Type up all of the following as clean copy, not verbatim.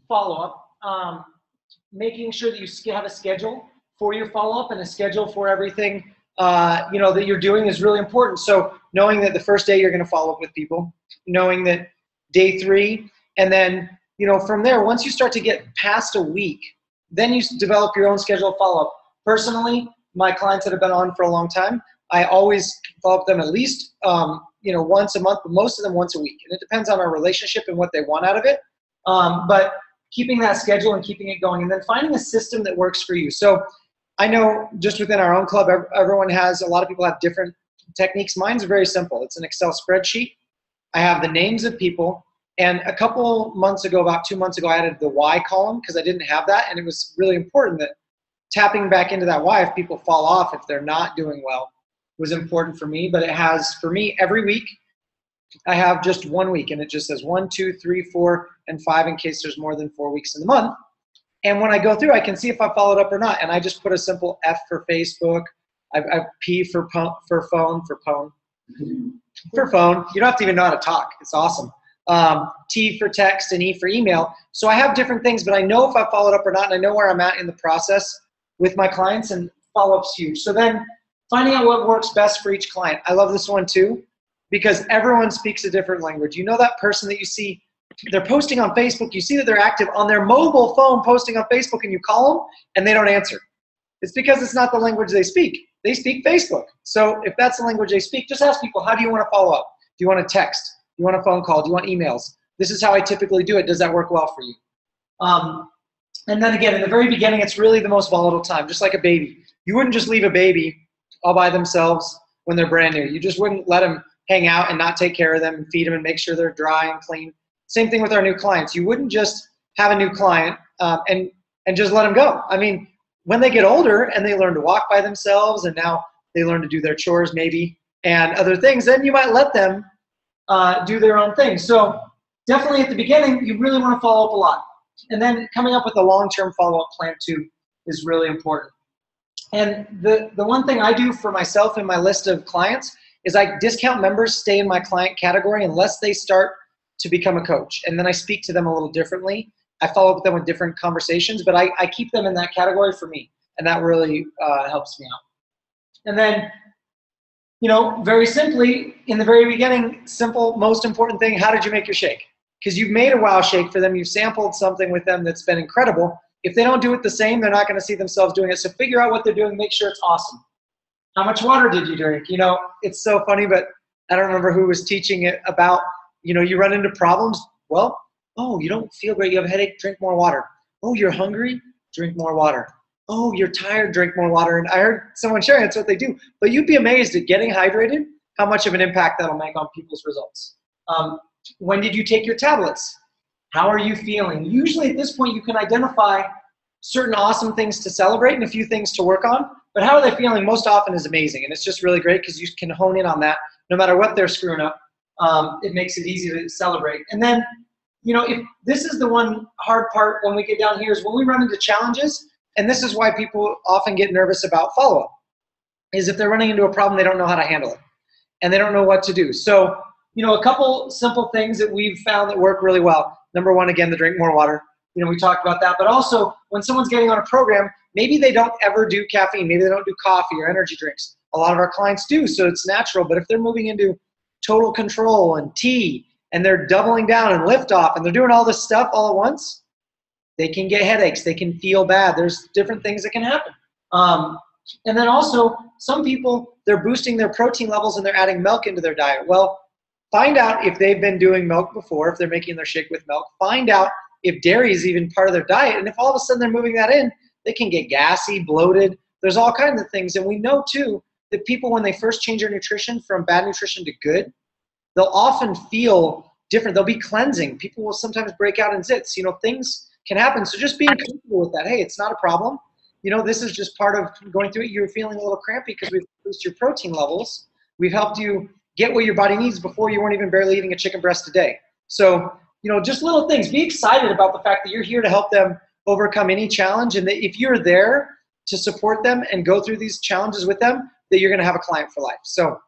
follow-up, making sure that you have a schedule for your follow-up and a schedule for everything that you're doing is really important. So knowing that the first day you're going to follow up with people, knowing that day 3, and then from there, once you start to get past a week, then you develop your own schedule of follow-up. Personally, my clients that have been on for a long time, I always follow up them at least once a month, but most of them once a week. And it depends on our relationship and what they want out of it. But keeping that schedule and keeping it going, and then finding a system that works for you. So I know just within our own club, a lot of people have different techniques. Mine's very simple. It's an Excel spreadsheet. I have the names of people. And a couple months ago, about 2 months ago, I added the why column because I didn't have that. And it was really important that tapping back into that why, if people fall off, if they're not doing well, was important for me. But it has, for me, every week, I have just 1 week. And it just says 1, 2, 3, 4, and 5 in case there's more than 4 weeks in the month. And when I go through, I can see if I followed up or not. And I just put a simple F for Facebook. I P for phone. You don't have to even know how to talk. It's awesome. T for text and E for email. So I have different things, but I know if I followed up or not, and I know where I'm at in the process with my clients, and follow-up's huge. So then finding out what works best for each client. I love this one too, because everyone speaks a different language. You know that person that you see, they're posting on Facebook, you see that they're active on their mobile phone posting on Facebook, and you call them and they don't answer. It's because it's not the language they speak. They speak Facebook. So if that's the language they speak, just ask people, how do you want to follow up? Do you want a text? Do you want a phone call? Do you want emails? This is how I typically do it. Does that work well for you? And then again, in the very beginning, it's really the most volatile time, just like a baby. You wouldn't just leave a baby all by themselves when they're brand new. You just wouldn't let them hang out and not take care of them and feed them and make sure they're dry and clean. Same thing with our new clients. You wouldn't just have a new client and just let them go. I mean, when they get older and they learn to walk by themselves and now they learn to do their chores maybe and other things, then you might let them do their own thing. So definitely at the beginning, you really want to follow up a lot. And then coming up with a long-term follow-up plan too is really important. And the one thing I do for myself in my list of clients is I discount members stay in my client category unless they start to become a coach. And then I speak to them a little differently. I follow up with them with different conversations, but I keep them in that category for me. And that really helps me out. And then, very simply, in the very beginning, simple, most important thing, how did you make your shake? Because you've made a wow shake for them. You've sampled something with them that's been incredible. If they don't do it the same, they're not going to see themselves doing it. So figure out what they're doing. Make sure it's awesome. How much water did you drink? It's so funny, but I don't remember who was teaching it about, you run into problems. Well, oh, you don't feel great. You have a headache. Drink more water. Oh, you're hungry. Drink more water. Oh, you're tired. Drink more water. And I heard someone sharing that's what they do. But you'd be amazed at getting hydrated, how much of an impact that'll make on people's results. When did you take your tablets? How are you feeling? Usually at this point, you can identify certain awesome things to celebrate and a few things to work on. But how are they feeling most often is amazing. And it's just really great because you can hone in on that no matter what they're screwing up. It makes it easy to celebrate. And then, if this is the one hard part when we get down here is when we run into challenges, and this is why people often get nervous about follow-up, is if they're running into a problem, they don't know how to handle it. And they don't know what to do. So, a couple simple things that we've found that work really well. Number one, again, the drink more water. We talked about that. But also, when someone's getting on a program, maybe they don't ever do caffeine. Maybe they don't do coffee or energy drinks. A lot of our clients do, so it's natural. But if they're moving into total control and tea, and they're doubling down and lift off, and they're doing all this stuff all at once, they can get headaches. They can feel bad. There's different things that can happen. And then also, some people, they're boosting their protein levels and they're adding milk into their diet. Well, find out if they've been doing milk before, if they're making their shake with milk. Find out if dairy is even part of their diet. And if all of a sudden they're moving that in, they can get gassy, bloated. There's all kinds of things. And we know, too, that people, when they first change their nutrition from bad nutrition to good, they'll often feel different. They'll be cleansing. People will sometimes break out in zits. Things can happen. So just being comfortable with that. Hey, it's not a problem. This is just part of going through it. You're feeling a little crampy because we've boosted your protein levels. We've helped you get what your body needs before you weren't even barely eating a chicken breast a day. So, just little things. Be excited about the fact that you're here to help them overcome any challenge, and that if you're there to support them and go through these challenges with them, that you're going to have a client for life. So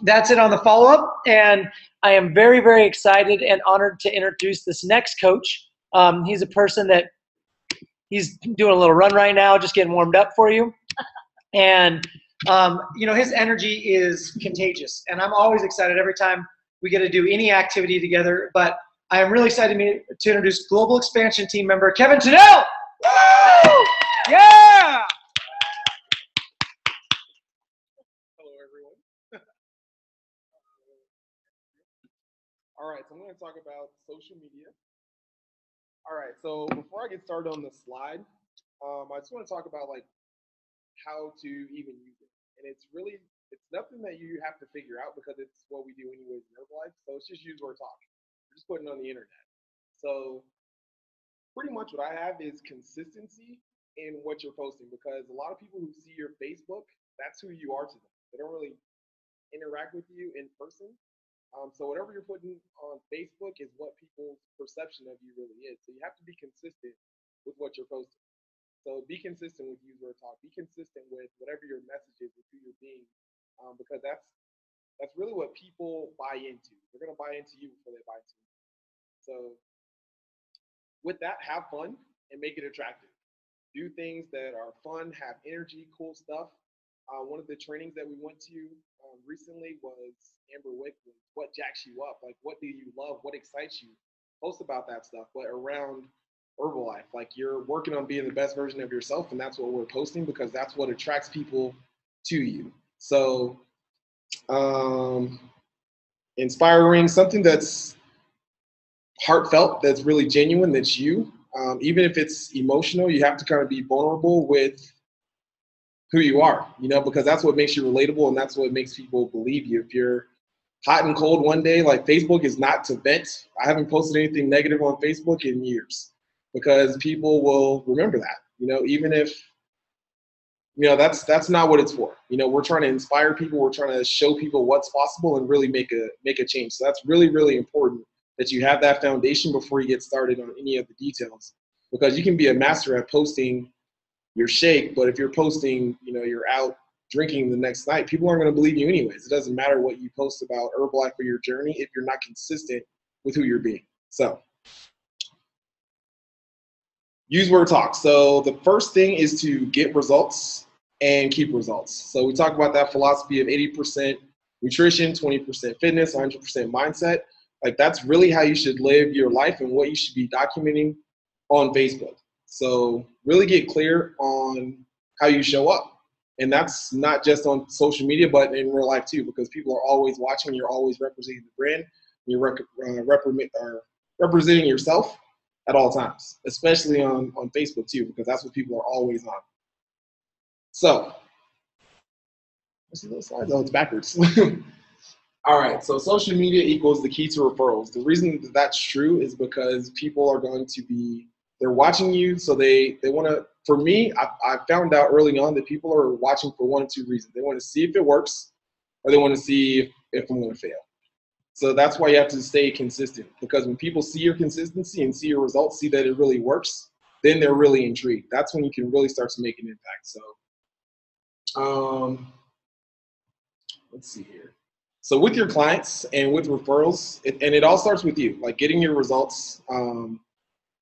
that's it on the follow-up, and I am very, very excited and honored to introduce this next coach. He's a person that he's doing a little run right now, just getting warmed up for you. And, you know, his energy is contagious. And I'm always excited every time we get to do any activity together. But I am really excited to introduce Global Expansion team member Kevin Tennell. Woo! Yeah! Hello, everyone. All right, so I'm going to talk about social media. All right, so before I get started on the slide, I just want to talk about like how to even use it. And it's nothing that you have to figure out because it's what we do anyways in Herbalife. So it's just use or talk. We're just putting it on the internet. So pretty much what I have is consistency in what you're posting because a lot of people who see your Facebook, that's who you are to them. They don't really interact with you in person. So whatever you're putting on Facebook is what people's perception of you really is. So you have to be consistent with what you're posting. So be consistent with user talk. Be consistent with whatever your message is, with who you're being, because that's really what people buy into. They're gonna buy into you before they buy into you. So with that, have fun and make it attractive. Do things that are fun, have energy, cool stuff. One of the trainings that we went to recently was Amber Wick, what jacks you up? Like, what do you love? What excites you? Post about that stuff, but around Herbalife, like you're working on being the best version of yourself, and that's what we're posting because that's what attracts people to you. So, inspiring, something that's heartfelt, that's really genuine, that's you. Even if it's emotional, you have to kind of be vulnerable with who you are, you know, because that's what makes you relatable and that's what makes people believe you. If you're hot and cold one day, like Facebook is not to vent. I haven't posted anything negative on Facebook in years because people will remember that, you know, even if, you know, that's not what it's for. You know, we're trying to inspire people. We're trying to show people what's possible and really make a change. So that's really, really important that you have that foundation before you get started on any of the details, because you can be a master at posting your shake, but if you're posting, you know, you're out drinking the next night, people aren't going to believe you anyways. It doesn't matter what you post about Herbalife or your journey if you're not consistent with who you're being. So use word talk. So the first thing is to get results and keep results. So we talk about that philosophy of 80% nutrition, 20% fitness, 100% mindset. Like that's really how you should live your life and what you should be documenting on Facebook. So really get clear on how you show up. And that's not just on social media, but in real life too, because people are always watching. You're always representing the brand. You're representing yourself at all times, especially on Facebook too, because that's what people are always on. So, let's see those slides. Oh, it's backwards. All right, so social media equals the key to referrals. The reason that that's true is because people are going to be, they're watching you, so they want to, for me, I found out early on that people are watching for one of two reasons. They want to see if it works, or they want to see if I'm going to fail. So that's why you have to stay consistent, because when people see your consistency and see your results, see that it really works, then they're really intrigued. That's when you can really start to make an impact. So let's see here. So with your clients and with referrals, it all starts with you, like getting your results.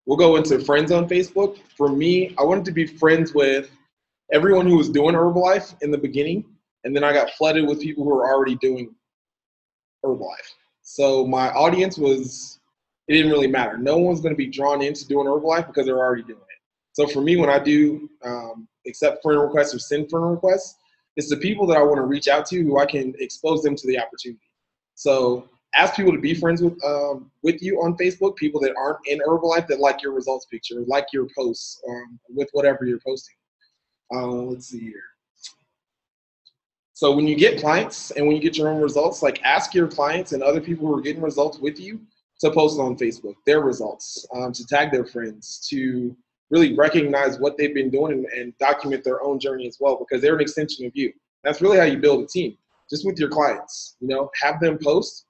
We'll go into friends on Facebook. For me, I wanted to be friends with everyone who was doing Herbalife in the beginning, and then I got flooded with people who were already doing Herbalife. So my audience it didn't really matter. No one's going to be drawn into doing Herbalife because they're already doing it. So for me, when I do accept friend requests or send friend requests, it's the people that I want to reach out to who I can expose them to the opportunity. So ask people to be friends with you on Facebook, people that aren't in Herbalife that like your results picture, like your posts with whatever you're posting. Let's see here. So when you get clients and when you get your own results, like ask your clients and other people who are getting results with you to post on Facebook, their results, to tag their friends, to really recognize what they've been doing and document their own journey as well, because they're an extension of you. That's really how you build a team, just with your clients. You know, have them post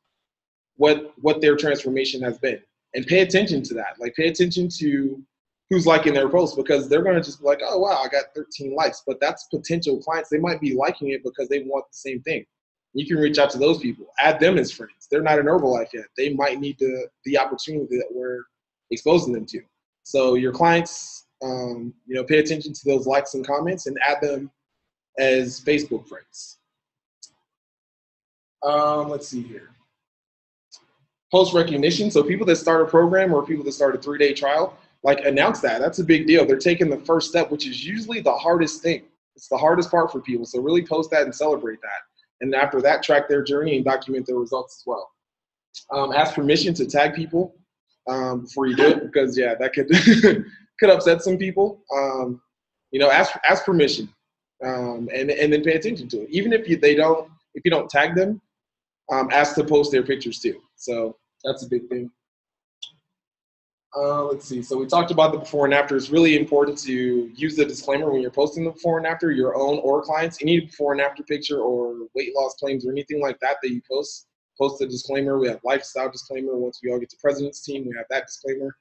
what their transformation has been, and pay attention to that. Like pay attention to who's liking their post, because they're going to just be like, oh, wow, I got 13 likes. But that's potential clients. They might be liking it because they want the same thing. You can reach out to those people, add them as friends. They're not in Herbalife yet. They might need the opportunity that we're exposing them to. So your clients, pay attention to those likes and comments and add them as Facebook friends. Let's see here. Post recognition. So people that start a program or people that start a 3-day trial, like announce that. That's a big deal. They're taking the first step, which is usually the hardest thing. It's the hardest part for people. So really post that and celebrate that. And after that, track their journey and document their results as well. Ask permission to tag people before you do it, because that could could upset some people. Ask permission and then pay attention to it. Even if you don't tag them, ask to post their pictures too. So that's a big thing. Let's see. So we talked about the before and after. It's really important to use the disclaimer when you're posting the before and after, your own or clients. Any before and after picture or weight loss claims or anything like that you post a disclaimer. We have lifestyle disclaimer. Once we all get to President's Team, we have that disclaimer.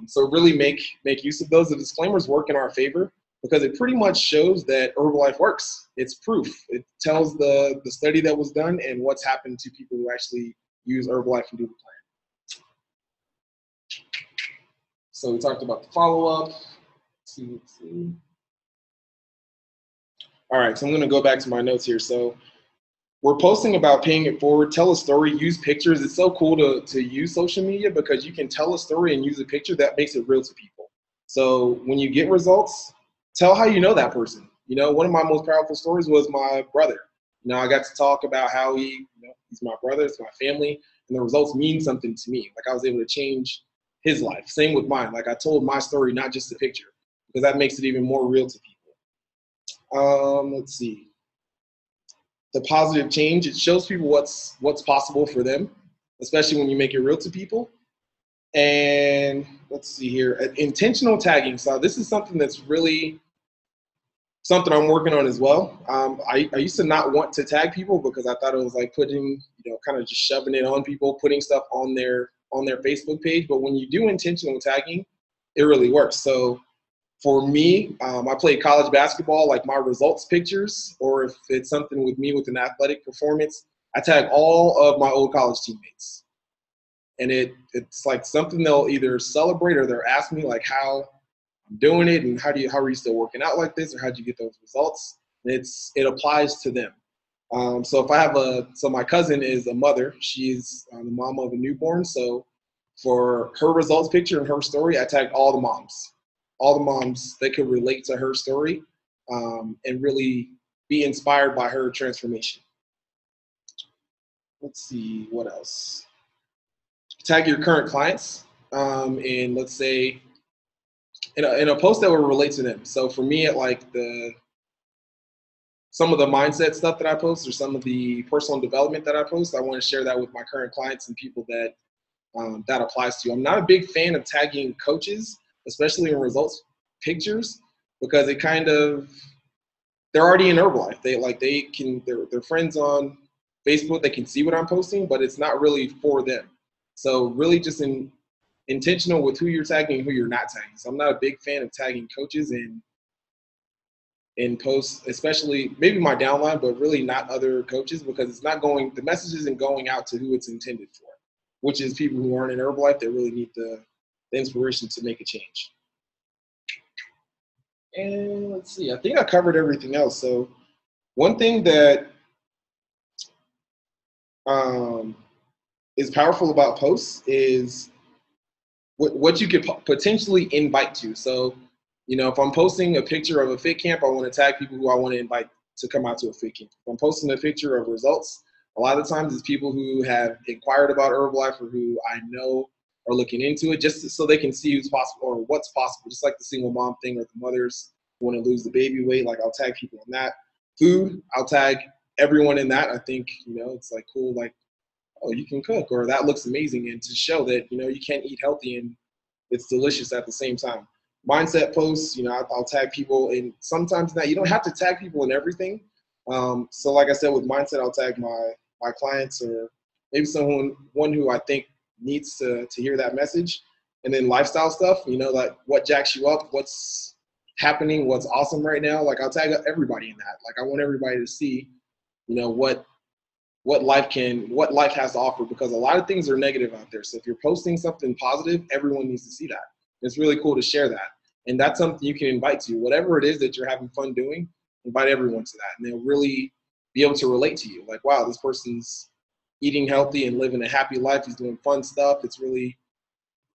So really make use of those. The disclaimers work in our favor because it pretty much shows that Herbalife works. It's proof. It tells the study that was done and what's happened to people who actually use Herbalife and do the plan. So we talked about the follow-up. Let's see. All right, so I'm gonna go back to my notes here. So we're posting about paying it forward, tell a story, use pictures. It's so cool to use social media because you can tell a story and use a picture that makes it real to people. So when you get results, tell how you know that person. One of my most powerful stories was my brother. I got to talk about how he's my brother, it's my family, and the results mean something to me. Like I was able to change his life. Same with mine. Like I told my story, not just a picture, because that makes it even more real to people. Let's see. The positive change, it shows people what's possible for them, especially when you make it real to people. And let's see here, intentional tagging. So this is something that's really something I'm working on as well. I used to not want to tag people because I thought it was like putting, kind of just shoving it on people, putting stuff on their Facebook page. But when you do intentional tagging, it really works. So for me, I played college basketball, like my results pictures, or if it's something with me with an athletic performance, I tag all of my old college teammates. And it's like something they'll either celebrate or they'll ask me like how I'm doing it and how are you still working out like this, or how'd you get those results? It applies to them. So if I have so my cousin is a mother, she's the mom of a newborn. So for her results picture and her story, I tagged all the moms that could relate to her story and really be inspired by her transformation. Let's see, what else? Tag your current clients and let's say in a post that will relate to them. So for me, like some of the mindset stuff that I post or some of the personal development that I post, I want to share that with my current clients and people that that applies to. I'm not a big fan of tagging coaches, especially in results pictures, because they're already in Herbalife. They're friends on Facebook. They can see what I'm posting, but it's not really for them. So really just intentional with who you're tagging and who you're not tagging. So I'm not a big fan of tagging coaches in posts, especially maybe my downline, but really not other coaches, because the message isn't going out to who it's intended for, which is people who aren't in Herbalife that really need the inspiration to make a change. And let's see, I think I covered everything else. So one thing that is powerful about posts is what you could potentially invite to. So, if I'm posting a picture of a fit camp, I want to tag people who I want to invite to come out to a fit camp. If I'm posting a picture of results, a lot of times it's people who have inquired about Herbalife or who I know are looking into it, just so they can see who's possible or what's possible. Just like the single mom thing or the mothers who want to lose the baby weight, like I'll tag people in that. Food, I'll tag everyone in that. I think, it's like cool, like, oh, you can cook, or that looks amazing, and to show that, you can eat healthy and it's delicious at the same time. Mindset posts, I'll tag people, and sometimes you don't have to tag people in everything. So like I said, with mindset, I'll tag my clients or maybe one who I think needs to hear that message. And then lifestyle stuff, like what jacks you up, what's happening, what's awesome right now. Like I'll tag everybody in that. Like I want everybody to see, what life has to offer, because a lot of things are negative out there. So if you're posting something positive, everyone needs to see that. It's really cool to share that. And that's something you can invite to. Whatever it is that you're having fun doing, invite everyone to that. And they'll really be able to relate to you. Like, wow, this person's eating healthy and living a happy life. He's doing fun stuff. It's really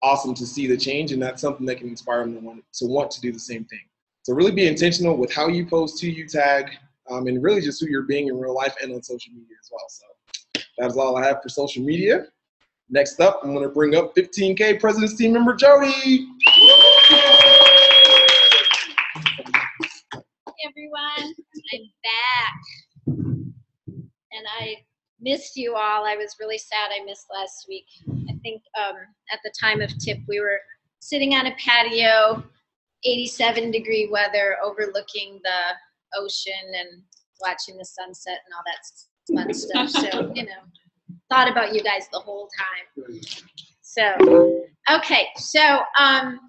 awesome to see the change. And that's something that can inspire them to want to do the same thing. So really be intentional with how you post, who you tag, and really just who you're being in real life and on social media as well. So that's all I have for social media. Next up, I'm going to bring up 15K President's Team member Jody. Hey everyone, I'm back. And I missed you all. I was really sad I missed last week. I think at the time of TIP, we were sitting on a patio, 87-degree weather, overlooking the ocean and watching the sunset and all that fun stuff. So, you know, thought about you guys the whole time. So, okay. So, I'm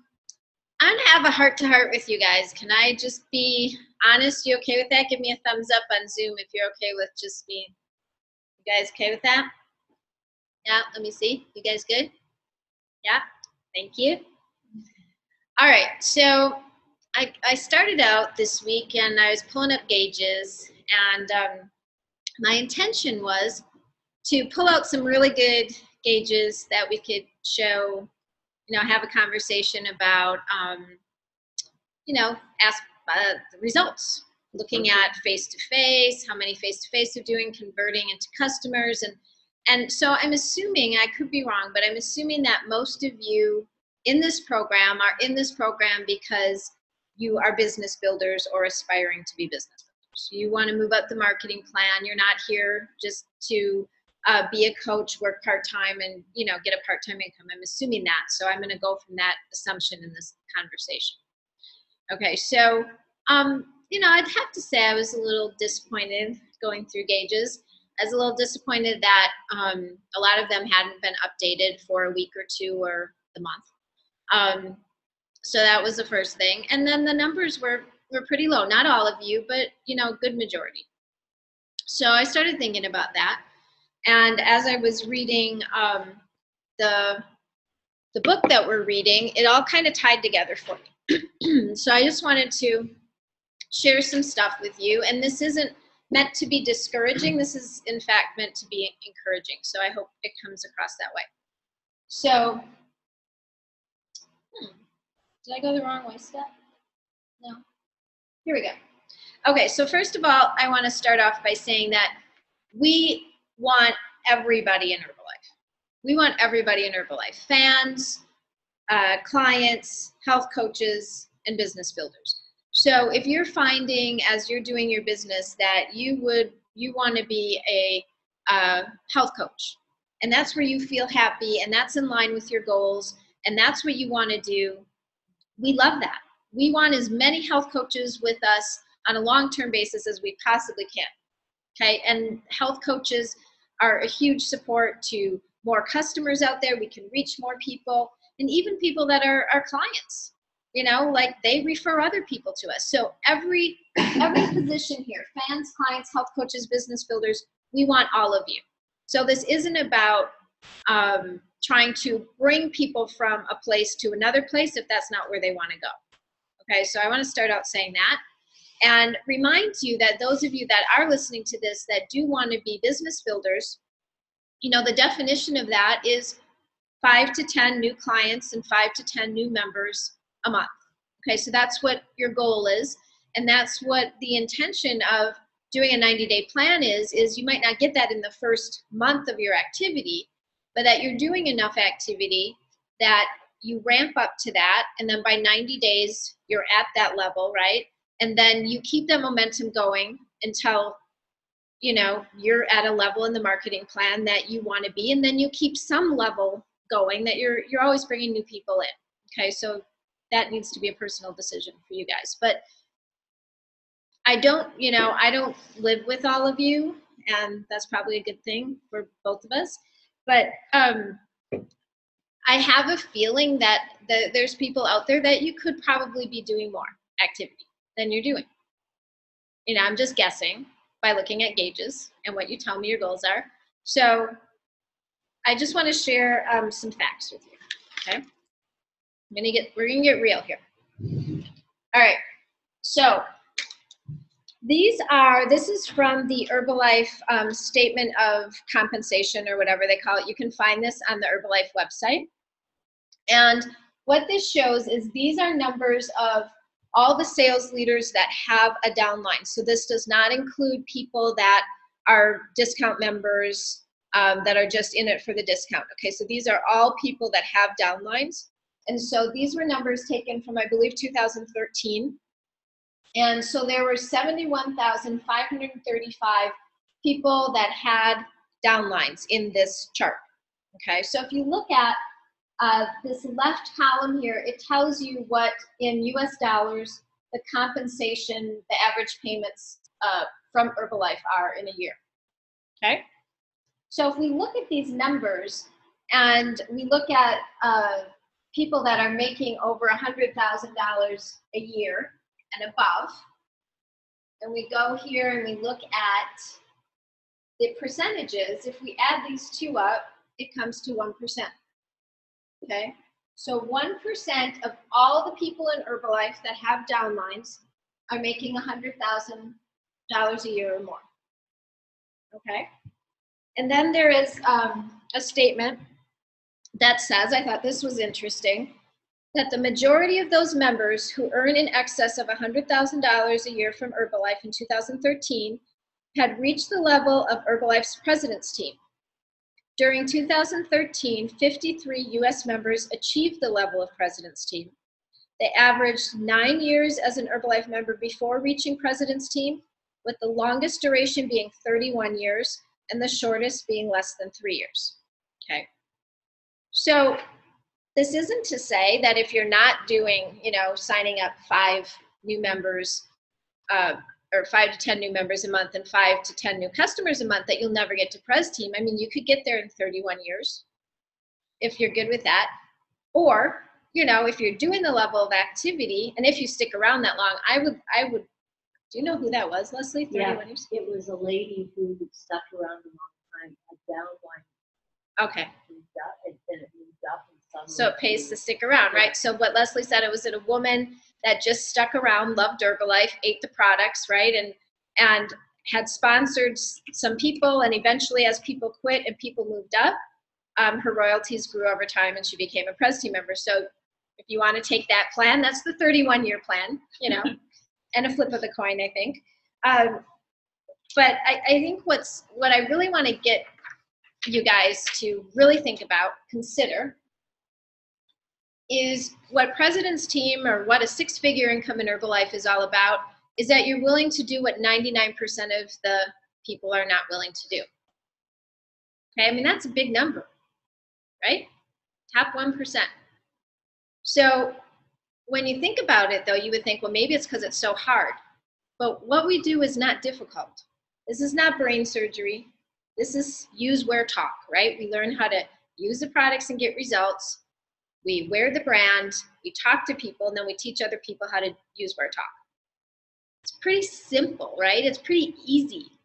going to have a heart-to-heart with you guys. Can I just be honest? You okay with that? Give me a thumbs up on Zoom if you're okay with just being. You guys okay with that? Yeah, let me see. You guys good? Yeah, thank you. All right, so I started out this week and I was pulling up gauges, and my intention was to pull out some really good gauges that we could show, you know, have a conversation about, you know, ask the results, looking at face-to-face, how many face-to-face are doing, converting into customers. And so I'm assuming, I could be wrong, but I'm assuming that most of you in this program are in this program because you are business builders or aspiring to be business builders. You want to move up the marketing plan. You're not here just to be a coach, work part-time, and, you know, get a part-time income. I'm assuming that. So I'm going to go from that assumption in this conversation. Okay, so, you know, I'd have to say I was a little disappointed going through gauges. I was a little disappointed that a lot of them hadn't been updated for a week or two or the month. So that was the first thing. And then the numbers were pretty low. Not all of you, but, you know, good majority. So I started thinking about that. And as I was reading the book that we're reading, it all kind of tied together for me. So I just wanted to share some stuff with you. And this isn't meant to be discouraging. This is, in fact, meant to be encouraging. So I hope it comes across that way. So, did I go the wrong way, Steph? No. Here we go. Okay, so first of all, I want to start off by saying that we want everybody in Herbalife. We want everybody in Herbalife. Fans, clients, health coaches, and business builders. So if you're finding as you're doing your business that you want to be a health coach, and that's where you feel happy, and that's in line with your goals, and that's what you want to do, we love that. We want as many health coaches with us on a long-term basis as we possibly can. Okay, and health coaches are a huge support to more customers out there. We can reach more people, and even people that are our clients. You know, like they refer other people to us. So every position here, fans, clients, health coaches, business builders, we want all of you. So this isn't about trying to bring people from a place to another place if that's not where they want to go. Okay, so I want to start out saying that and remind you that those of you that are listening to this that do want to be business builders, you know, the definition of that is 5 to 10 new clients and 5 to 10 new members a month. Okay, so that's what your goal is, and that's what the intention of doing a 90-day plan is you might not get that in the first month of your activity, but that you're doing enough activity that you ramp up to that, and then by 90 days, you're at that level, right? And then you keep that momentum going until, you know, you're at a level in the marketing plan that you want to be, and then you keep some level going that you're always bringing new people in. Okay, so that needs to be a personal decision for you guys. But I don't live with all of you, and that's probably a good thing for both of us. But I have a feeling that there's people out there that you could probably be doing more activity than you're doing. You know, I'm just guessing by looking at gauges and what you tell me your goals are. So I just want to share some facts with you, okay? We're gonna get real here. All right, so this is from the Herbalife statement of compensation, or whatever they call it. You can find this on the Herbalife website. And what this shows is these are numbers of all the sales leaders that have a downline. So this does not include people that are discount members that are just in it for the discount. Okay, so these are all people that have downlines. And so these were numbers taken from, I believe, 2013. And so there were 71,535 people that had downlines in this chart. Okay, so if you look at this left column here, it tells you what in US dollars the compensation, the average payments from Herbalife are in a year. Okay, so if we look at these numbers and we look at people that are making over $100,000 a year and above, and we go here and we look at the percentages, if we add these two up, it comes to 1%. Okay, so 1% of all the people in Herbalife that have downlines are making $100,000 a year or more. Okay, and then there is a statement that says, I thought this was interesting, that the majority of those members who earn in excess of $100,000 a year from Herbalife in 2013 had reached the level of Herbalife's president's team. During 2013, 53 US members achieved the level of president's team. They averaged 9 years as an Herbalife member before reaching president's team, with the longest duration being 31 years and the shortest being less than 3 years. Okay, so this isn't to say that if you're not doing, signing up 5 new members or 5 to 10 new members a month and 5 to 10 new customers a month, that you'll never get to Pres Team. I mean, you could get there in 31 years if you're good with that. Or, if you're doing the level of activity, and if you stick around that long, I would, do you know who that was, Leslie? 31 years? It was a lady who stuck around a long time, a downline. Okay. And it moved up. So it pays to stick around, right? So what Leslie said, it was a woman that just stuck around, loved Herbalife, ate the products, right? And had sponsored some people, and eventually as people quit and people moved up, her royalties grew over time and she became a Pres Team member. So if you want to take that plan, that's the 31-year plan, and a flip of the coin, I think. But I think what I really want to get you guys to really think about, consider, is what President's Team, or what a 6-figure income in Herbalife is all about, is that you're willing to do what 99% of the people are not willing to do. Okay, I mean, that's a big number, right? Top 1%. So when you think about it, though, you would think, well, maybe it's because it's so hard. But what we do is not difficult. This is not brain surgery. This is use, wear, talk, right? We learn how to use the products and get results. We wear the brand, we talk to people, and then we teach other people how to use, wear, talk. It's pretty simple, right? It's pretty easy.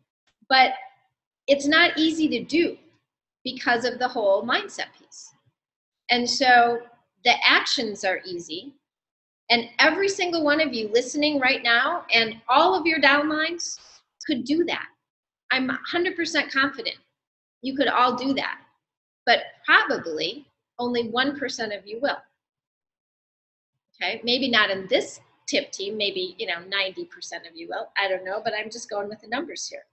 But it's not easy to do because of the whole mindset piece. And so the actions are easy. And every single one of you listening right now, and all of your downlines, could do that. I'm 100% confident you could all do that. But probably only 1% of you will. Okay, maybe not in this tip team, maybe 90% of you will. I don't know, but I'm just going with the numbers here.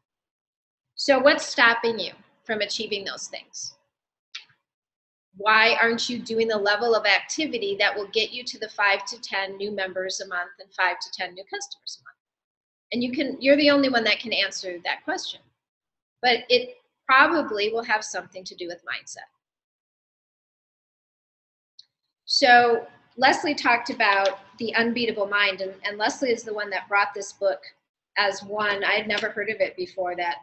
So what's stopping you from achieving those things? Why aren't you doing the level of activity that will get you to the 5 to 10 new members a month and 5 to 10 new customers a month? And you're the only one that can answer that question. But it probably will have something to do with mindset. So Leslie talked about the unbeatable mind, and Leslie is the one that brought this book as one. I had never heard of it before, that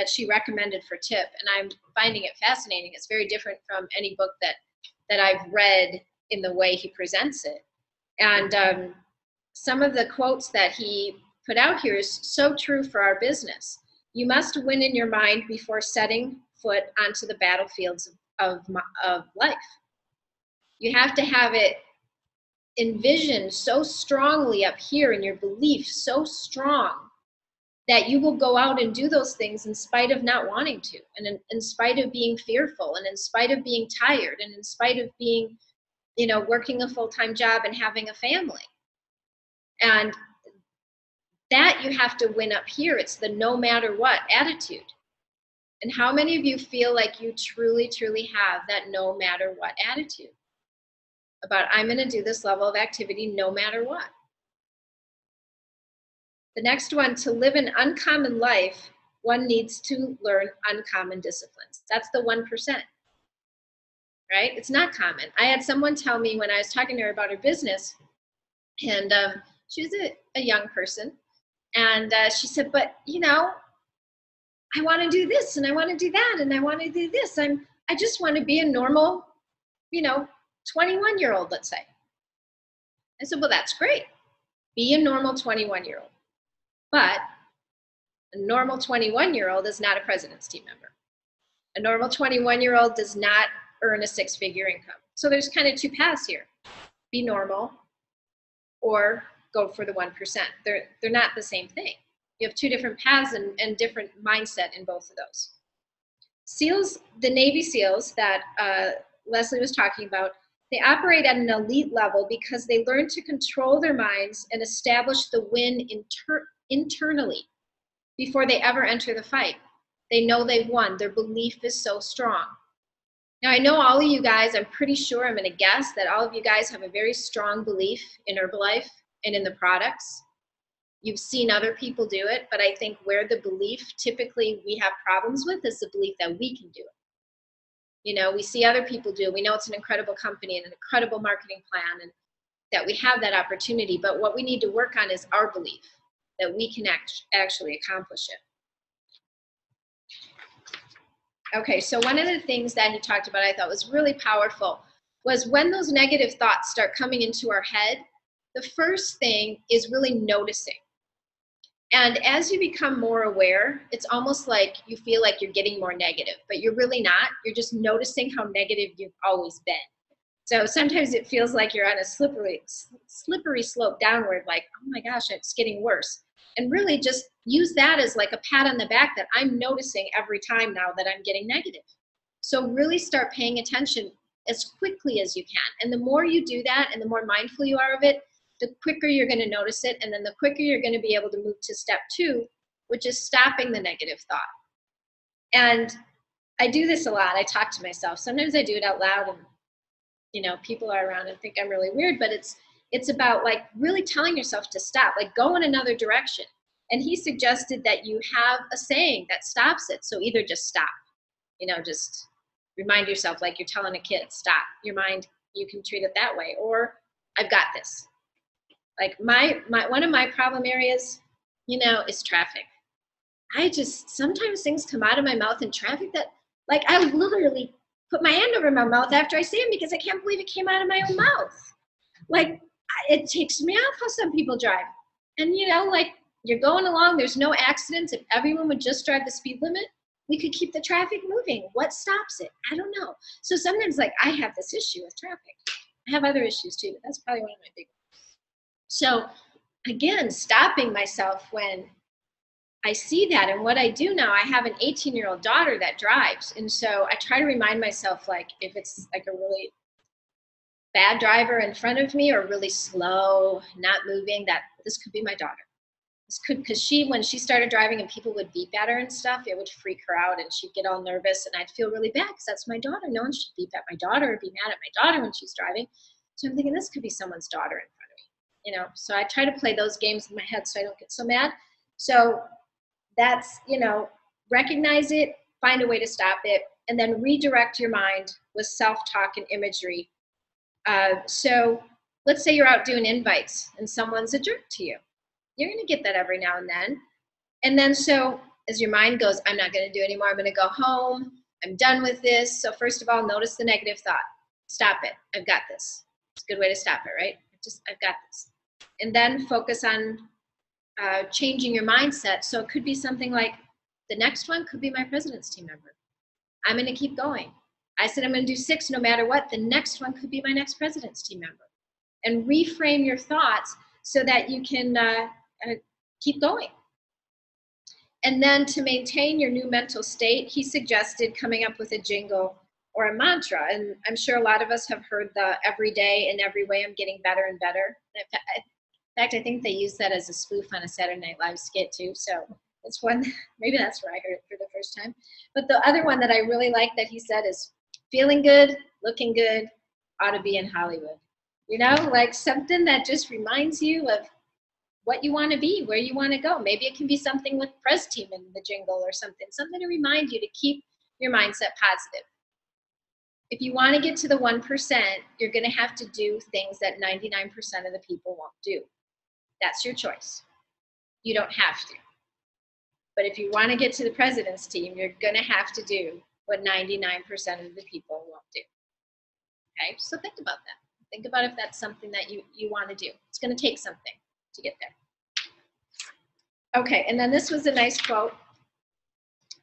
she recommended for Tip, and I'm finding it fascinating. It's very different from any book that I've read in the way he presents it. And some of the quotes that he put out here is so true for our business. You must win in your mind before setting foot onto the battlefields of life. You have to have it envision so strongly up here and your belief so strong that you will go out and do those things in spite of not wanting to, and in spite of being fearful, and in spite of being tired, and in spite of being, you know, working a full-time job and having a family. And that you have to win up here. It's the no matter what attitude. And how many of you feel like you truly, truly have that no matter what attitude? About, I'm going to do this level of activity no matter what. The next one, to live an uncommon life, one needs to learn uncommon disciplines. That's the 1%, right? It's not common. I had someone tell me when I was talking to her about her business, and she was a young person, and she said, but, you know, I want to do this, and I want to do that, and I want to do this. I just want to be a normal, you know, 21-year-old, let's say. I said, well, that's great. Be a normal 21-year-old. But a normal 21-year-old is not a president's team member. A normal 21-year-old does not earn a 6-figure income. So there's kind of 2 paths here. Be normal or go for the 1%. They're not the same thing. You have 2 different paths and different mindset in both of those. SEALs, the Navy SEALs that Leslie was talking about, they operate at an elite level because they learn to control their minds and establish the win internally before they ever enter the fight. They know they've won. Their belief is so strong. Now, I know all of you guys, I'm pretty sure, I'm going to guess that all of you guys have a very strong belief in Herbalife and in the products. You've seen other people do it, but I think where the belief typically we have problems with is the belief that we can do it. You know, we see other people do. We know it's an incredible company and an incredible marketing plan and that we have that opportunity. But what we need to work on is our belief that we can actually accomplish it. Okay, so one of the things that he talked about I thought was really powerful was when those negative thoughts start coming into our head, the first thing is really noticing. And as you become more aware, it's almost like you feel like you're getting more negative, but you're really not. You're just noticing how negative you've always been. So sometimes it feels like you're on a slippery slope downward, like, oh my gosh, it's getting worse. And really just use that as like a pat on the back that I'm noticing every time now that I'm getting negative. So really start paying attention as quickly as you can. And the more you do that and the more mindful you are of it, the quicker you're going to notice it, and then the quicker you're going to be able to move to step 2, which is stopping the negative thought. And I do this a lot. I talk to myself. Sometimes I do it out loud, and you know, people are around and think I'm really weird, but it's about like really telling yourself to stop, like go in another direction. And he suggested that you have a saying that stops it. So either just stop, you know, just remind yourself like you're telling a kid, stop. Your mind, you can treat it that way. Or I've got this. Like one of my problem areas, you know, is traffic. Sometimes things come out of my mouth in traffic that, like, I literally put my hand over my mouth after I say them because I can't believe it came out of my own mouth. Like, it takes me off how some people drive. And, you know, like, you're going along, there's no accidents. If everyone would just drive the speed limit, we could keep the traffic moving. What stops it? I don't know. So sometimes, like, I have this issue with traffic. I have other issues too, but that's probably one of my big ones. So again, stopping myself when I see that. And what I do now, I have an 18-year-old daughter that drives. And so I try to remind myself, like, if it's like a really bad driver in front of me or really slow, not moving, that this could be my daughter. This could, because when she started driving and people would beep at her and stuff, it would freak her out and she'd get all nervous and I'd feel really bad because that's my daughter. No one should beep at my daughter or be mad at my daughter when she's driving. So I'm thinking this could be someone's daughter in front of me, you know? So I try to play those games in my head so I don't get so mad. So that's, you know, recognize it, find a way to stop it, and then redirect your mind with self-talk and imagery. So let's say you're out doing invites and someone's a jerk to you. You're going to get that every now and then. And then so as your mind goes, I'm not going to do it anymore. I'm going to go home. I'm done with this. So first of all, notice the negative thought. Stop it. I've got this. It's a good way to stop it, right? I've got this. And then focus on changing your mindset. So it could be something like, the next one could be my president's team member. I'm going to keep going. I said I'm going to do 6 no matter what. The next one could be my next president's team member. and reframe your thoughts so that you can keep going. And then to maintain your new mental state, he suggested coming up with a jingle or a mantra. And I'm sure a lot of us have heard the every day in every way I'm getting better and better. In fact, I think they use that as a spoof on a Saturday Night Live skit too. So it's one, maybe that's where I heard it for the first time. But the other one that I really like that he said is feeling good, looking good, ought to be in Hollywood. You know, like something that just reminds you of what you want to be, where you want to go. Maybe it can be something with Press Team in the jingle or something to remind you to keep your mindset positive. If you want to get to the 1%, you're going to have to do things that 99% of the people won't do. That's your choice. You don't have to. But if you want to get to the president's team, you're going to have to do what 99% of the people won't do. Okay, so think about that. Think about if that's something that you want to do. It's going to take something to get there. Okay, and then this was a nice quote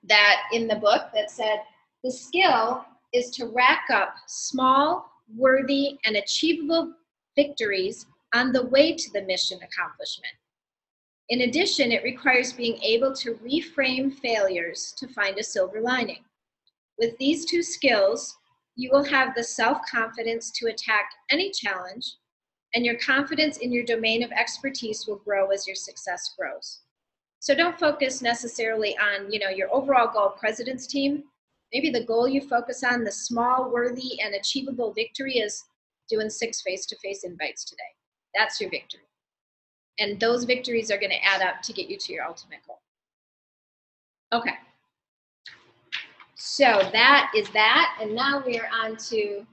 that in the book that said, the skill is to rack up small, worthy, and achievable victories on the way to the mission accomplishment. In addition, it requires being able to reframe failures to find a silver lining. With these two skills, you will have the self-confidence to attack any challenge, and your confidence in your domain of expertise will grow as your success grows. So don't focus necessarily on, your overall goal, president's team. Maybe the goal you focus on, the small, worthy, and achievable victory is doing 6 face-to-face invites today. That's your victory. And those victories are going to add up to get you to your ultimate goal. Okay. So that is that. And now we are on to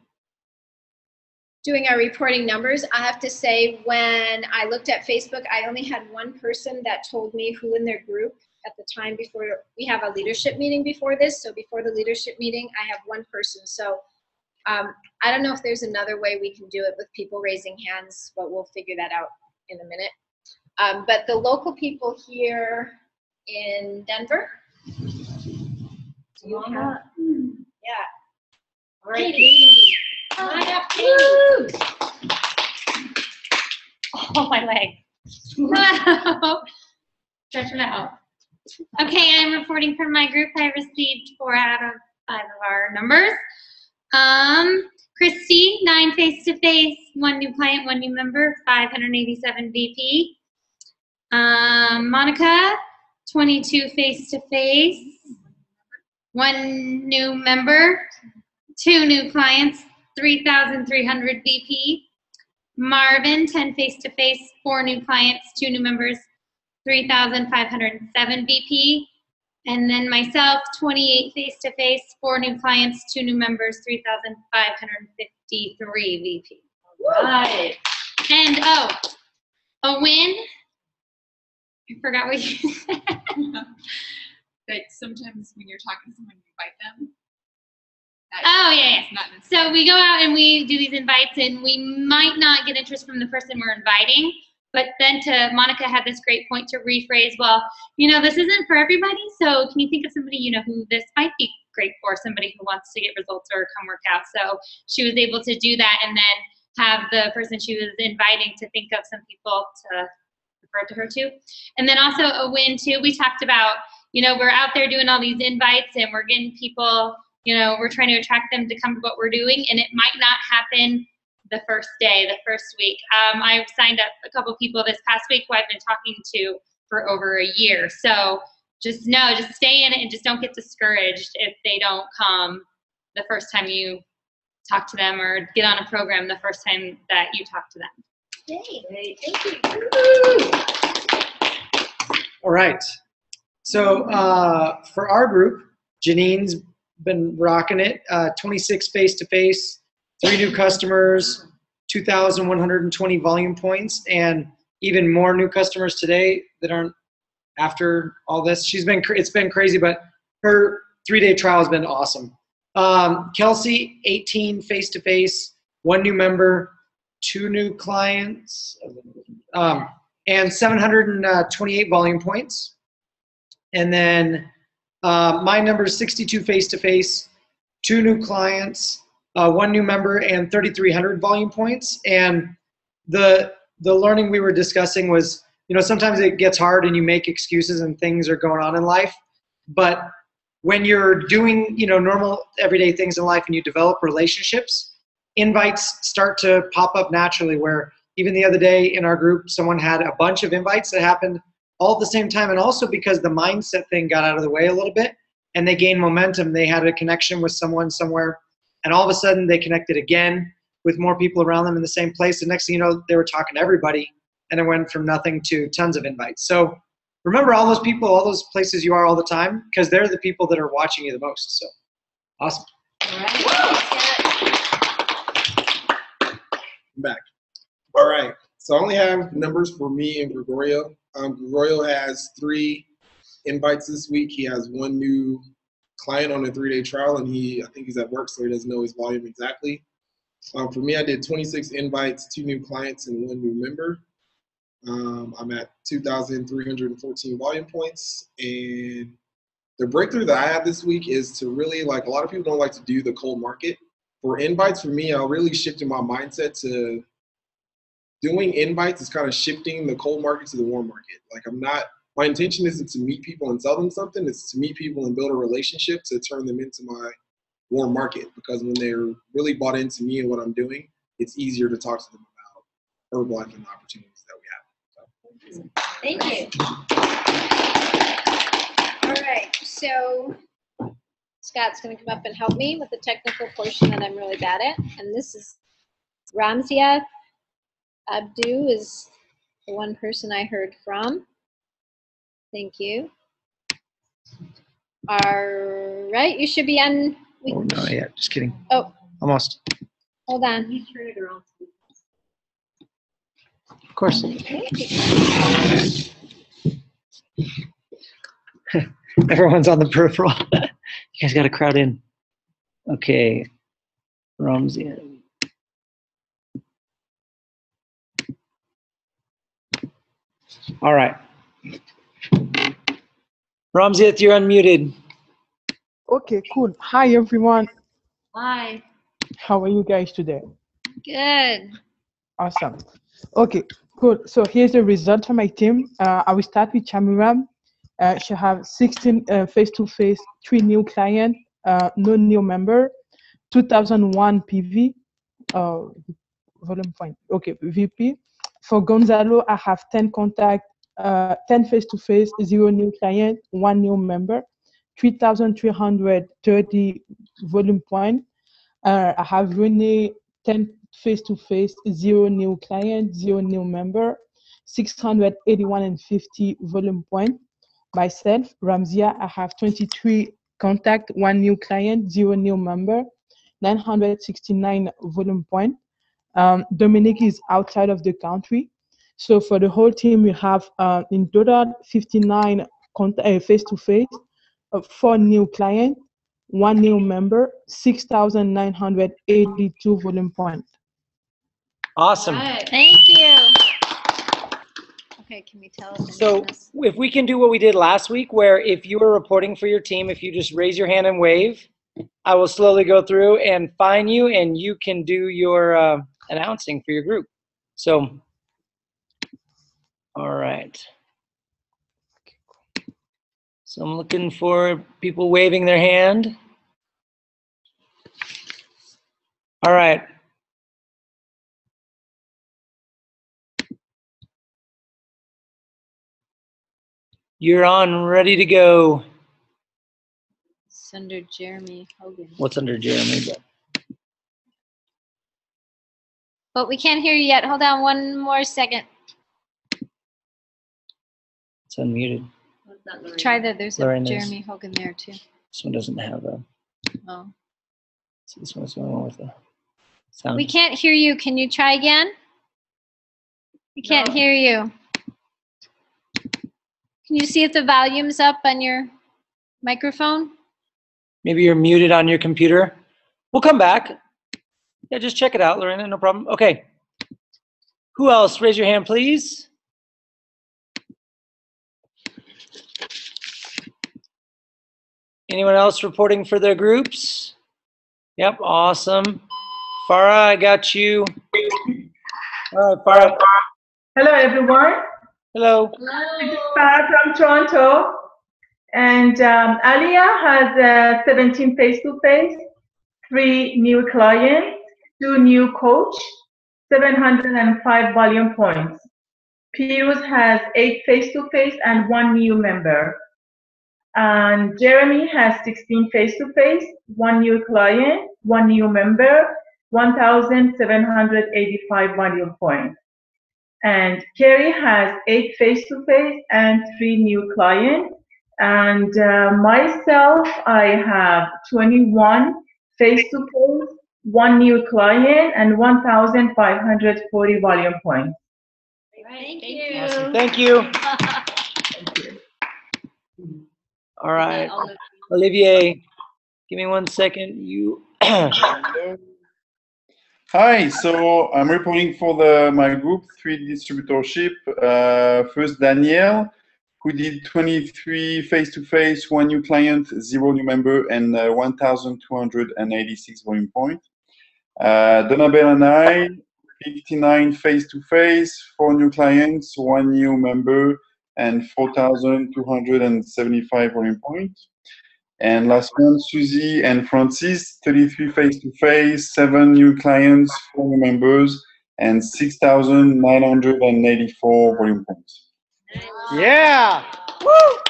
doing our reporting numbers. I have to say, when I looked at Facebook, I only had one person that told me who in their group at the time before we have a leadership meeting before this. So before the leadership meeting, I have one person. So I don't know if there's another way we can do it with people raising hands, but we'll figure that out in a minute. But the local people here in Denver, do you have? Yeah. All right, Katie. Come on up, Katie. Oh, my leg. Stretch it out. Okay, I'm reporting from my group. I received 4 out of 5 of our numbers. Christy, 9 face-to-face, 1 new client, 1 new member, 587 VP. Monica, 22 face-to-face, 1 new member, 2 new clients, 3,300 VP. Marvin, 10 face-to-face, 4 new clients, 2 new members, 3,507 VP. And then myself, 28 face-to-face, 4 new clients, 2 new members, 3,553 VP. Right. And a win. I forgot what you said. That sometimes when you're talking to someone, you invite them. Oh, yeah. Not So we go out and we do these invites, and we might not get interest from the person we're inviting, but then Monica had this great point to rephrase, well, this isn't for everybody, so can you think of somebody, who this might be great for, somebody who wants to get results or come work out. So she was able to do that and then have the person she was inviting to think of some people to refer to her to. And then also a win too, we talked about, we're out there doing all these invites and we're getting people, we're trying to attract them to come to what we're doing, and it might not happen the first day, the first week. I've signed up a couple people this past week who I've been talking to for over a year. So just stay in it and just don't get discouraged if they don't come the first time you talk to them or get on a program the first time that you talk to them. Yay, thank you. All right. So for our group, Janine's been rocking it. 26 face-to-face, 3 new customers, 2,120 volume points, and even more new customers today that aren't after all this. It's been crazy, but her 3-day trial has been awesome. Kelsey, 18 face-to-face, 1 new member, 2 new clients, and 728 volume points. And then my number is 62 face-to-face, 2 new clients, 1 new member, and 3,300 volume points. And the learning we were discussing was, sometimes it gets hard and you make excuses and things are going on in life. But when you're doing, normal everyday things in life and you develop relationships, invites start to pop up naturally, where even the other day in our group, someone had a bunch of invites that happened all at the same time. And also because the mindset thing got out of the way a little bit and they gained momentum, they had a connection with someone somewhere, and all of a sudden they connected again with more people around them in the same place. The next thing you know, they were talking to everybody, and it went from nothing to tons of invites. So remember all those people, all those places you are all the time, because they're the people that are watching you the most. So awesome. All right. I'm back. All right. So I only have numbers for me and Gregorio. Gregorio has 3 invites this week. He has 1 new client on a 3-day trial, and I think he's at work, so he doesn't know his volume exactly. For me, I did 26 invites, 2 new clients, and 1 new member. I'm at 2,314 volume points, and the breakthrough that I have this week is to really, a lot of people don't like to do the cold market. For invites, for me, I really shifted my mindset to doing invites is kind of shifting the cold market to the warm market. My intention isn't to meet people and sell them something. It's to meet people and build a relationship to turn them into my warm market, because when they're really bought into me and what I'm doing, it's easier to talk to them about Herbalife and the opportunities that we have. So. Thank you. All right, so Scott's going to come up and help me with the technical portion that I'm really bad at. And this is Ramzia Abdu is the one person I heard from. Thank you. All right, you should be on. Oh, no, yeah, just kidding. Oh, Almost. hold on. You turn it around. Of course. Everyone's on the peripheral. You guys got to crowd in. Okay. Ramzia. All right. Ramzia, you're unmuted. Okay, cool. Hi, everyone. Hi. How are you guys today? Good. Awesome. Okay, cool. So here's the result for my team. I will start with Chamiram. She have 16 face-to-face, 3 new clients, no new member, 2001 PV, volume point. Okay, VP. For Gonzalo, I have 10 contact, 10 face-to-face, 0 new client, 1 new member, 3,330 volume point. I have Renee, 10 face-to-face, 0 new client, 0 new member, 681 and 50 volume point. Myself, Ramzia, I have 23 contact, 1 new client, 0 new member, 969 volume point. Dominic is outside of the country. So for the whole team, we have in total 59 face-to-face, 4 new clients, 1 new member, 6,982 volume points. Awesome. Right. Thank you. Okay, can we tell us? So if we can do what we did last week, where if you were reporting for your team, if you just raise your hand and wave, I will slowly go through and find you, and you can do your announcing for your group. So, all right. So I'm looking for people waving their hand. All right. You're on, ready to go. It's under Jeremy Hogan. What's under Jeremy? But we can't hear you yet. Hold on one more second. It's unmuted. Try that. There's a Lorena's. Jeremy Hogan there too. This one doesn't have a. Oh. So this one's going with the sound. We can't hear you. Can you try again? We can't hear you. Can you see if the volume's up on your microphone? Maybe you're muted on your computer. We'll come back. Yeah, just check it out, Lorena, no problem. Okay. Who else? Raise your hand, please. Anyone else reporting for their groups? Yep, awesome. Farah, I got you. All right, Farah. Hello, everyone. Hello. This is Farah from Toronto. And Alia has 17 face-to-face, 3 new clients, 2 new coach, 705 volume points. Pius has 8 face-to-face and 1 new member. And Jeremy has 16 face-to-face, 1 new client, 1 new member, 1,785 volume points. And Kerry has 8 face-to-face and 3 new clients. And myself, I have 21 face-to-face, 1 new client, and 1,540 volume points. Thank you. Awesome. Thank you. All right, Olivier, give me 1 second. You. Hi, so I'm reporting for my group 3 distributorship. First, Danielle, who did 23 face-to-face, 1 new client, 0 new member, and 1,286 volume points. Donabelle and I, 59 face-to-face, 4 new clients, 1 new member, and 4,275 volume points. And last one, Susie and Francis, 33 face-to-face, 7 new clients, 4 new members, and 6,984 volume points. Yeah. Go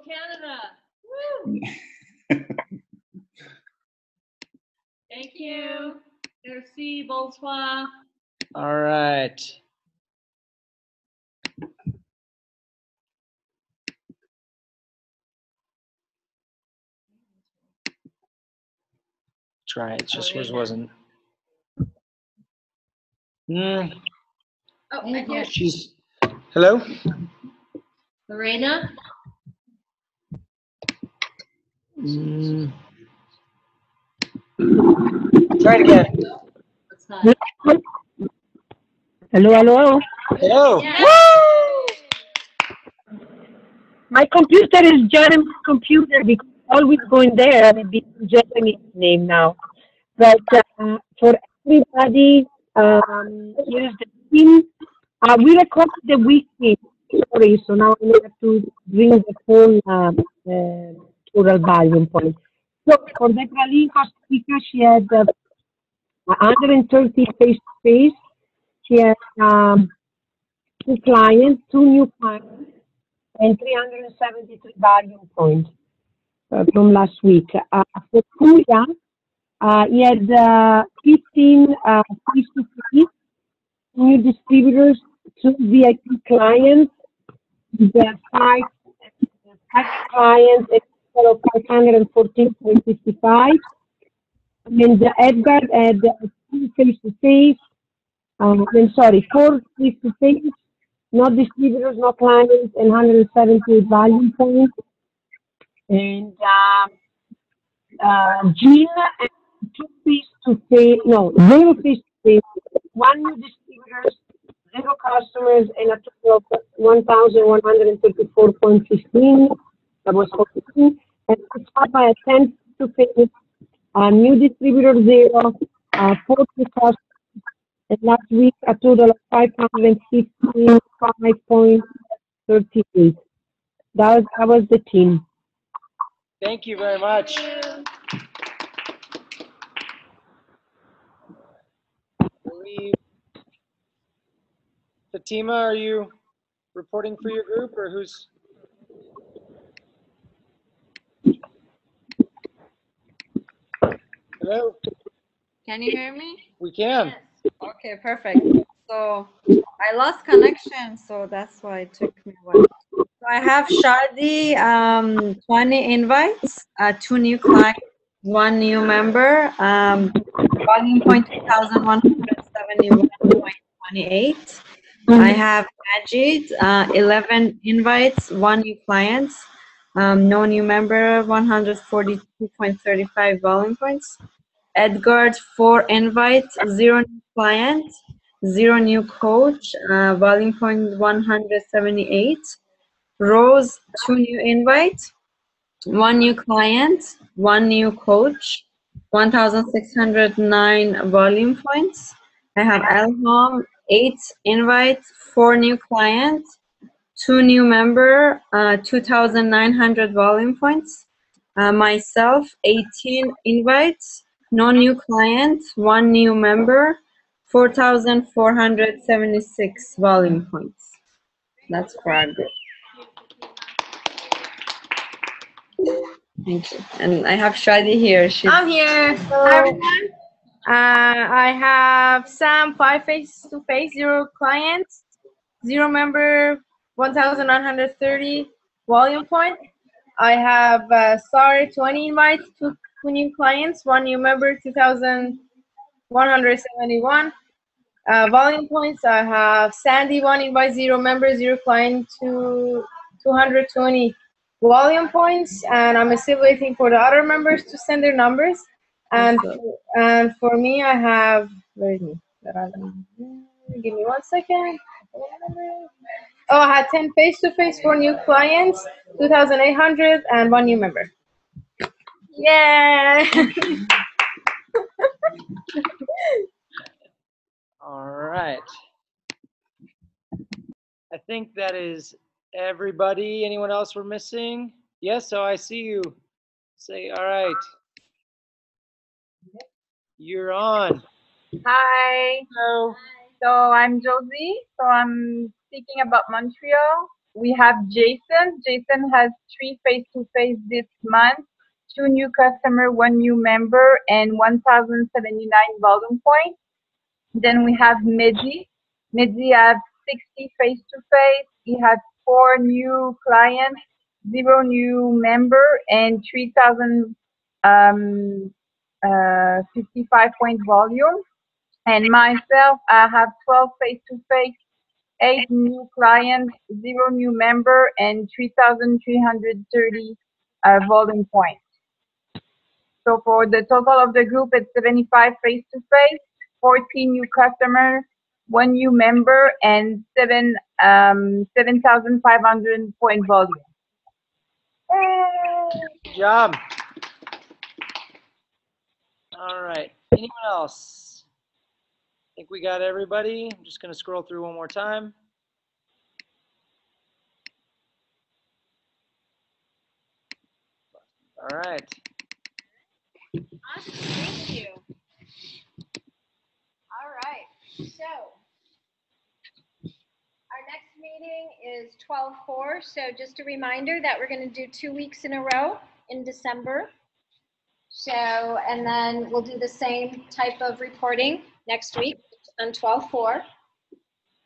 Canada. Woo. Thank you. Merci, bonsoir. All right. Try it. Just yours wasn't. Oh, I'm here. She's. Hello. Lorena? Try it again. What's that? Hello, hello. Hello. Yeah. My computer is Jeremy's computer because always going there and it's Jeremy's name now. But for everybody, here is the team. We recorded the weekly story, so now I have to bring the full total volume point. So for the Praline Costa Rica, she had 130 face-to-face. She had 2 clients, 2 new clients, and 373 volume points from last week. For Kuya, he had 15 face-to-face, new distributors, 2 VIP clients, the 5 clients, a total of 514.55. And Edgar had 2 face-to-face, 4 face-to-face, no distributors, no clients, and 178 volume points. And Jean, 2 face-to-face, 0 face-to-face, 1 new distributors, 0 customers, and a total of 1,134.15. That was 14. And it's followed by a 10 face-to-face, new distributor 0, 4 customers. And last week, a total of 555.38. That was the team. Thank you very much. Fatima, are you reporting for your group or who's? Hello? Can you hear me? We can. Okay, perfect. So I lost connection, so that's why it took me a while. So I have Shadi, 20 invites, 2 new clients, 1 new member, volume point 2,171.28. I have Majid, 11 invites, 1 new client, no new member, 142.35 volume points. Edgar, 4 invites, 0 new client, 0 new coach, volume point 178. Rose, 2 new invites, 1 new client, 1 new coach, 1,609 volume points. I have Elham, 8 invites, 4 new clients, 2 new member, 2,900 volume points. Myself, 18 invites, no new clients, 1 new member, 4,476 volume points. That's progress. Thank you. And I have Shadi here. I'm here. Hi, everyone. I have Sam, 5 face-to-face, 0 clients, 0 member, 1,930 volume point. I have Sar, 20 invites, 2 new clients, 1 new member, 2,171 volume points. I have Sandy, 1 invite, 0 member, 0 client, 220 volume points. And I'm still waiting for the other members to send their numbers. And for me, I have, where is me? Give me 1 second. Oh, I had 10 face-to-face, 4 new clients, 2,800, and 1 new member. Yeah. All right. I think that is everybody. Anyone else we're missing? Yes, so I see you. Say, all right. You're on. Hi. Hello. So I'm Josie. So I'm speaking about Montreal. We have Jason. Jason has 3 face-to-face this month, 2 new customer, 1 new member, and 1,079 volume points. Then we have Mehdi. Mehdi has 60 face-to-face. He has 4 new clients, 0 new member, and 3,055 point volume. And myself, I have 12 face-to-face, 8 new clients, 0 new member, and 3,330 volume points. So for the total of the group, it's 75 face-to-face, 14 new customers, 1 new member, and 7,500 point volume. Good job. All right. Anyone else? I think we got everybody. I'm just going to scroll through one more time. All right. Awesome. Thank you. All right. So our next meeting is 12/4. So just a reminder that we're going to do 2 weeks in a row in December. So, and then we'll do the same type of reporting next week on 12/4.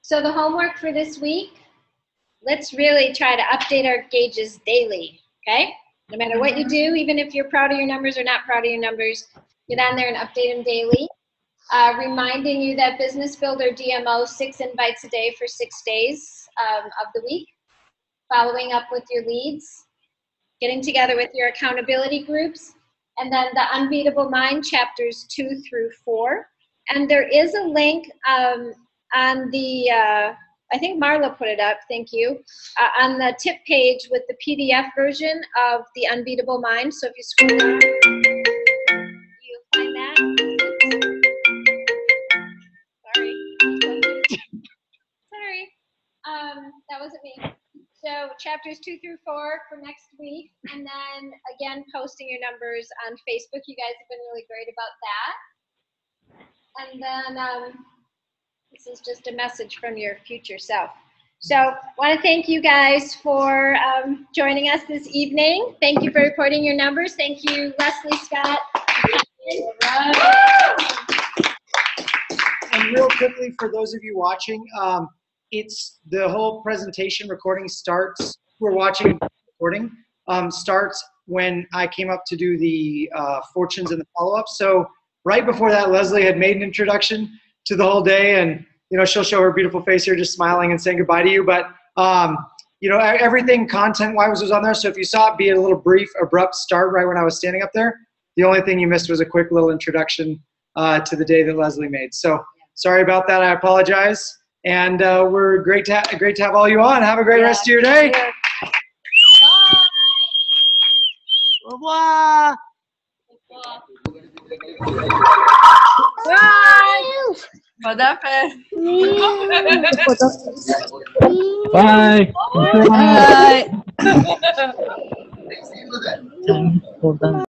So the homework for this week, let's really try to update our gauges daily, okay? No matter what you do, even if you're proud of your numbers or not proud of your numbers, get on there and update them daily. Reminding you that Business Builder DMO, 6 invites a day for 6 days of the week. Following up with your leads, getting together with your accountability groups, and then the Unbeatable Mind chapters 2 through 4. And there is a link on the, I think Marla put it up, thank you, on the tip page with the PDF version of the Unbeatable Mind. So if you scroll down, you'll find that. Sorry, that wasn't me. So chapters 2 through 4 for next week, and then again posting your numbers on Facebook. You guys have been really great about that. And then this is just a message from your future self. So I want to thank you guys for joining us this evening. Thank you for reporting your numbers. Thank you, Leslie Scott. And real quickly, for those of you watching, it's the whole presentation recording starts. We're watching recording starts when I came up to do the fortunes and the follow-up. So right before that, Leslie had made an introduction to the whole day, and you know she'll show her beautiful face here, just smiling and saying goodbye to you. But you know everything content-wise was on there. So if you saw it be a little brief, abrupt start right when I was standing up there, the only thing you missed was a quick little introduction to the day that Leslie made. So sorry about that. I apologize. And we're great to have all you on. Have a great rest of your day. Bye. Bye. Bye. خدافظ. Bye. Bye. Thanks for that.